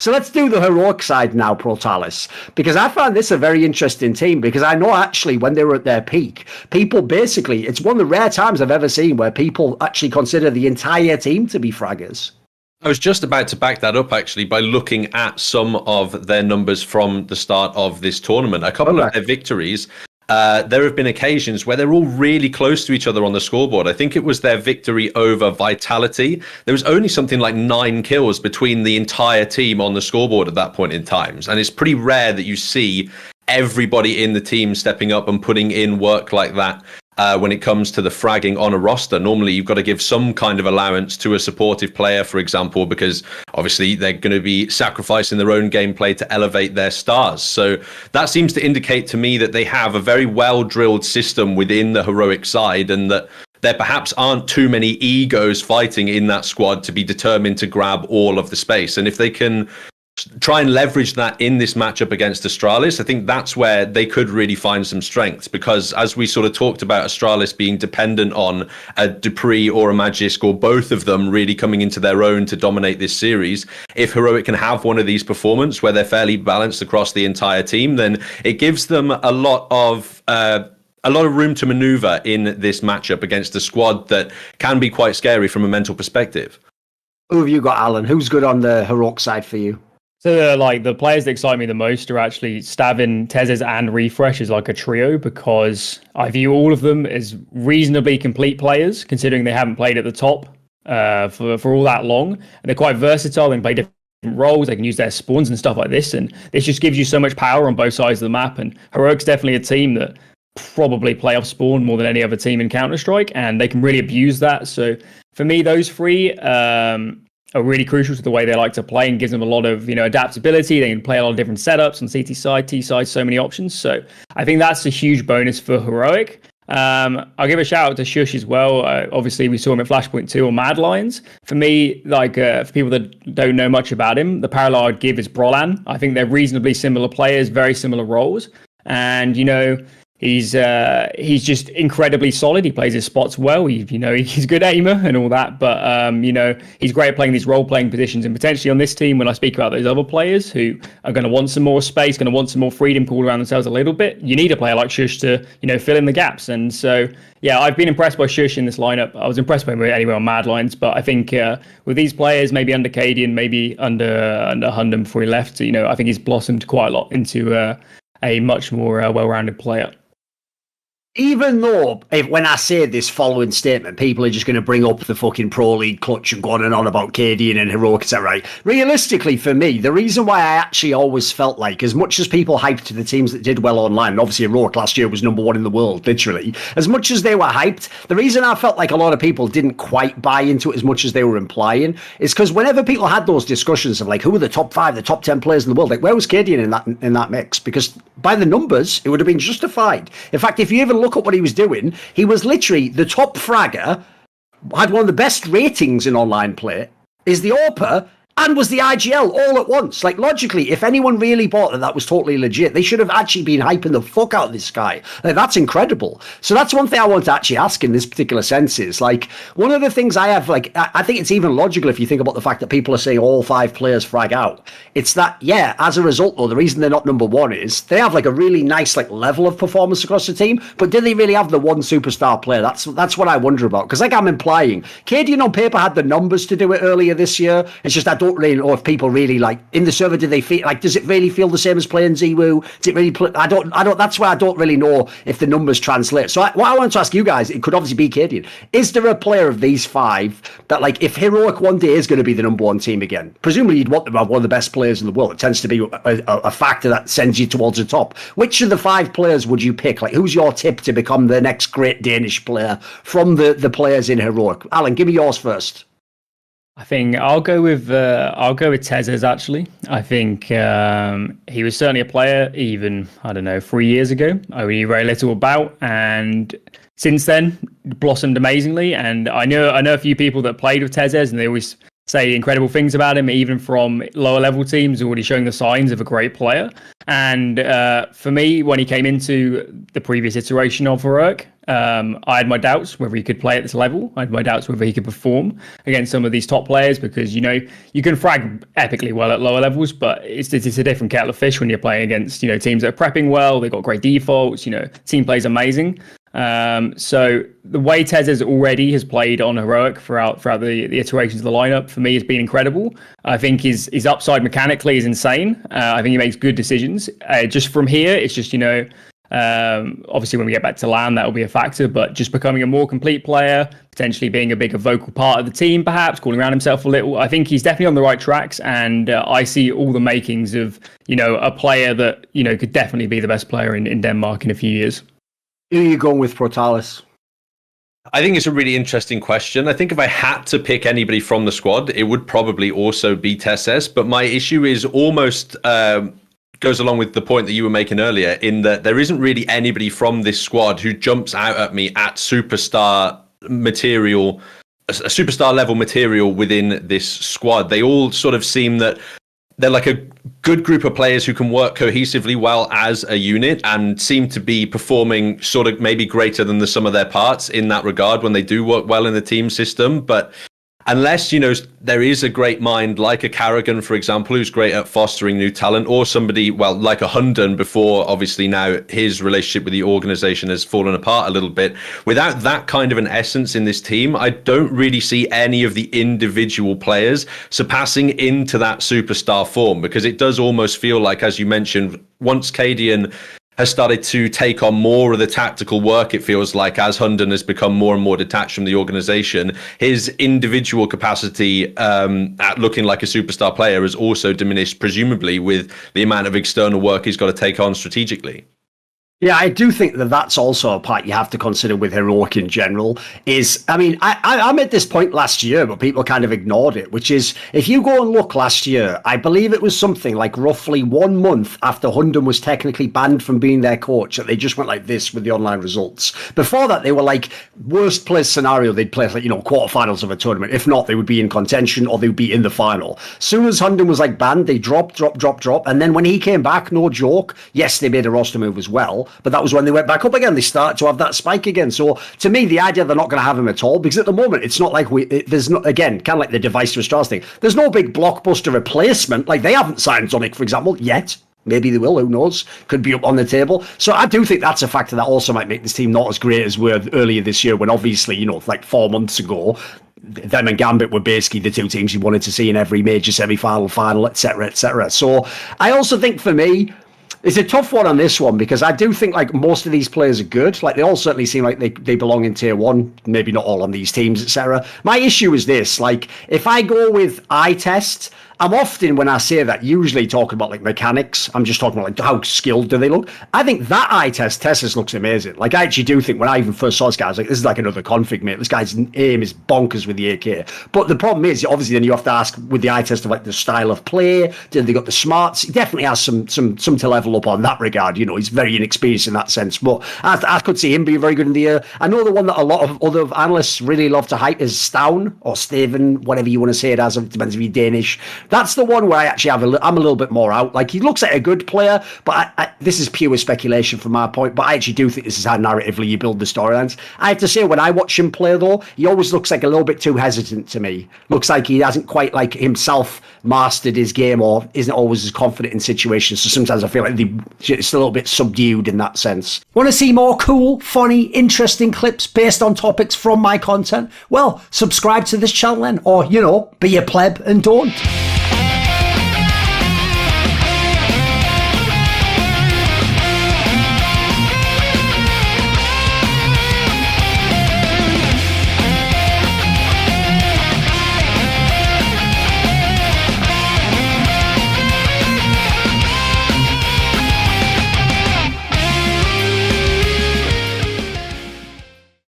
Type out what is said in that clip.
So let's do the heroic side now, Protalis, because I found this a very interesting team, because I know actually when they were at their peak, people basically, it's one of the rare times I've ever seen where people actually consider the entire team to be fraggers. I was just about to back that up, actually, by looking at some of their numbers from the start of this tournament. A couple of their victories, there have been occasions where they're all really close to each other on the scoreboard. I think it was their victory over Vitality. There was only something like 9 kills between the entire team on the scoreboard at that point in time. And it's pretty rare that you see everybody in the team stepping up and putting in work like that. When it comes to the fragging on a roster, normally you've got to give some kind of allowance to a supportive player, for example, because obviously they're going to be sacrificing their own gameplay to elevate their stars. So that seems to indicate to me that they have a very well-drilled system within the heroic side, and that there perhaps aren't too many egos fighting in that squad to be determined to grab all of the space. And if they can try and leverage that in this matchup against Astralis, I think that's where they could really find some strength, because as we sort of talked about Astralis being dependent on a Dupree or a Magisk, or both of them really coming into their own to dominate this series, if Heroic can have one of these performances where they're fairly balanced across the entire team, then it gives them a lot of room to maneuver in this matchup against a squad that can be quite scary from a mental perspective. Who have you got, Alan? Who's good on the heroic side for you? So the players that excite me the most are actually Stavin, Tezes, and Refresh as like a trio, because I view all of them as reasonably complete players, considering they haven't played at the top for all that long. And they're quite versatile. They can play different roles. They can use their spawns and stuff like this. And this just gives you so much power on both sides of the map. And Heroic's definitely a team that probably play off spawn more than any other team in Counter-Strike, and they can really abuse that. So for me, those three are really crucial to the way they like to play, and gives them a lot of, adaptability. They can play a lot of different setups on CT side, T side, so many options. So I think that's a huge bonus for Heroic. I'll give a shout out to Shush as well. Obviously, we saw him at Flashpoint 2 or Mad Lions. For me, for people that don't know much about him, the parallel I'd give is Brolan. I think they're reasonably similar players, very similar roles. And, he's just incredibly solid. He plays his spots well. He's a good aimer and all that. But, he's great at playing these role-playing positions. And potentially on this team, when I speak about those other players who are going to want some more space, going to want some more freedom, pull around themselves a little bit, you need a player like Shush to, fill in the gaps. And so, yeah, I've been impressed by Shush in this lineup. I was impressed by him anyway on Mad Lions. But I think with these players, maybe under Cadian, maybe under Hundam before he left, I think he's blossomed quite a lot into a much more well-rounded player. Even though, when I say this following statement, people are just going to bring up the fucking Pro League clutch and go on and on about Cadian and Heroic, etc. Right? Realistically, for me, the reason why I actually always felt like, as much as people hyped the teams that did well online, and obviously Heroic last year was #1 in the world, literally, as much as they were hyped, the reason I felt like a lot of people didn't quite buy into it as much as they were implying is because whenever people had those discussions of like, who are the top 5, the top 10 players in the world, like, where was Cadian in that mix? Because by the numbers, it would have been justified. In fact, if you even look at what he was doing, he was literally the top fragger, had one of the best ratings in online play, is the AWPer, and was the IGL all at once. Like, logically, if anyone really bought that was totally legit, they should have actually been hyping the fuck out of this guy. Like, that's incredible. So that's one thing I want to actually ask in this particular sense is, like, one of the things I have, like, I think it's even logical if you think about the fact that people are saying all 5 players frag out. It's that, yeah, as a result, though, the reason they're not #1 is they have, like, a really nice, like, level of performance across the team, but do they really have the one superstar player? That's what I wonder about. Because, like I'm implying, Cadian on paper had the numbers to do it earlier this year. It's just I don't really know if people really, like, in the server, do they feel like, does it really feel the same as playing ZWoo? Does it really I don't that's why I don't really know if the numbers translate. So what I want to ask you guys, it could obviously be Cadian, is there a player of these 5 that, like, if Heroic one day is going to be the #1 team again, presumably you'd want them to have one of the best players in the world. It tends to be a factor that sends you towards the top. Which of the 5 players would you pick? Like, who's your tip to become the next great Danish player from the players in Heroic? Alan, give me yours first. I think I'll go with Tezes, actually. I think he was certainly a player even, 3 years ago. I knew very little about, and since then blossomed amazingly. And I know a few people that played with Tezes, and they always say incredible things about him, even from lower level teams, already showing the signs of a great player. And for me, when he came into the previous iteration of Heroic, I had my doubts whether he could play at this level. I had my doubts whether he could perform against some of these top players because, you know, you can frag epically well at lower levels, but it's a different kettle of fish when you're playing against, you know, teams that are prepping well. They've got great defaults, you know, team plays amazing. So the way Tezes already has played on Heroic throughout the iterations of the lineup, for me, has been incredible. I think his upside mechanically is insane. I think he makes good decisions. Just from here, it's just, you know, obviously when we get back to LAN, that will be a factor, but just becoming a more complete player, potentially being a bigger vocal part of the team, perhaps calling around himself a little. I think he's definitely on the right tracks, and I see all the makings of, you know, a player that, you know, could definitely be the best player in Denmark in a few years. Who are you going with, Protalis? I think it's a really interesting question. I think if I had to pick anybody from the squad, it would probably also be Tezes. But my issue is almost goes along with the point that you were making earlier, in that there isn't really anybody from this squad who jumps out at me at superstar material, a superstar level material within this squad. They all sort of seem that they're like a good group of players who can work cohesively well as a unit and seem to be performing sort of maybe greater than the sum of their parts in that regard when they do work well in the team system. But unless, you know, there is a great mind like a Carrigan, for example, who's great at fostering new talent, or somebody, well, like a Hunden before, obviously now his relationship with the organization has fallen apart a little bit. Without that kind of an essence in this team, I don't really see any of the individual players surpassing into that superstar form, because it does almost feel like, as you mentioned, once Cadian has started to take on more of the tactical work, it feels like, as Hunden has become more and more detached from the organization, his individual capacity at looking like a superstar player has also diminished, presumably with the amount of external work he's got to take on strategically. Yeah, I do think that that's also a part you have to consider with Heroic in general. Is, I mean, I made this point last year, but people kind of ignored it, which is, if you go and look last year, I believe it was something like roughly 1 month after Hunden was technically banned from being their coach, that they just went like this with the online results. Before that, they were like, worst place scenario, they'd play like, you know, quarterfinals of a tournament. If not, they would be in contention or they would be in the final. Soon as Hunden was like banned, they dropped. And then when he came back, no joke, yes, they made a roster move as well. But that was when they went back up again. They started to have that spike again. So to me, the idea they're not going to have him at all, because at the moment, it's not like there's not, again, kind of like the device to a stars thing. There's no big blockbuster replacement. Like they haven't signed Zonic, for example, yet. Maybe they will, who knows? Could be up on the table. So I do think that's a factor that also might make this team not as great as were earlier this year, when obviously, you know, like 4 months ago, them and Gambit were basically the two teams you wanted to see in every major semi-final, final, etc., etc. So I also think for me, it's a tough one on this one, because I do think like most of these players are good. Like they all certainly seem like they belong in tier 1, maybe not all on these teams, etc. My issue is this, like if I go with eye test, I'm often, when I say that, usually talking about like mechanics. I'm just talking about like how skilled do they look. I think that eye test, Tessus looks amazing. Like I actually do think when I even first saw this guy, I was like, this is like another config, mate. This guy's aim is bonkers with the AK. But the problem is, obviously, then you have to ask with the eye test of like the style of play. Did they got the smarts? He definitely has some to level up on that regard. You know, he's very inexperienced in that sense. But I could see him being very good in the air. I know the one that a lot of other analysts really love to hype is Stown or Steven, whatever you want to say it as. It depends if you're Danish. That's the one where I actually I'm a little bit more out. Like he looks like a good player, but this is pure speculation from my point. But I actually do think this is how narratively you build the storylines. I have to say, when I watch him play though, he always looks like a little bit too hesitant to me. Looks like he hasn't quite like himself mastered his game, or isn't always as confident in situations. So sometimes I feel like it's a little bit subdued in that sense. Want to see more cool, funny, interesting clips based on topics from my content? Well, subscribe to this channel then, or, you know, be a pleb and don't.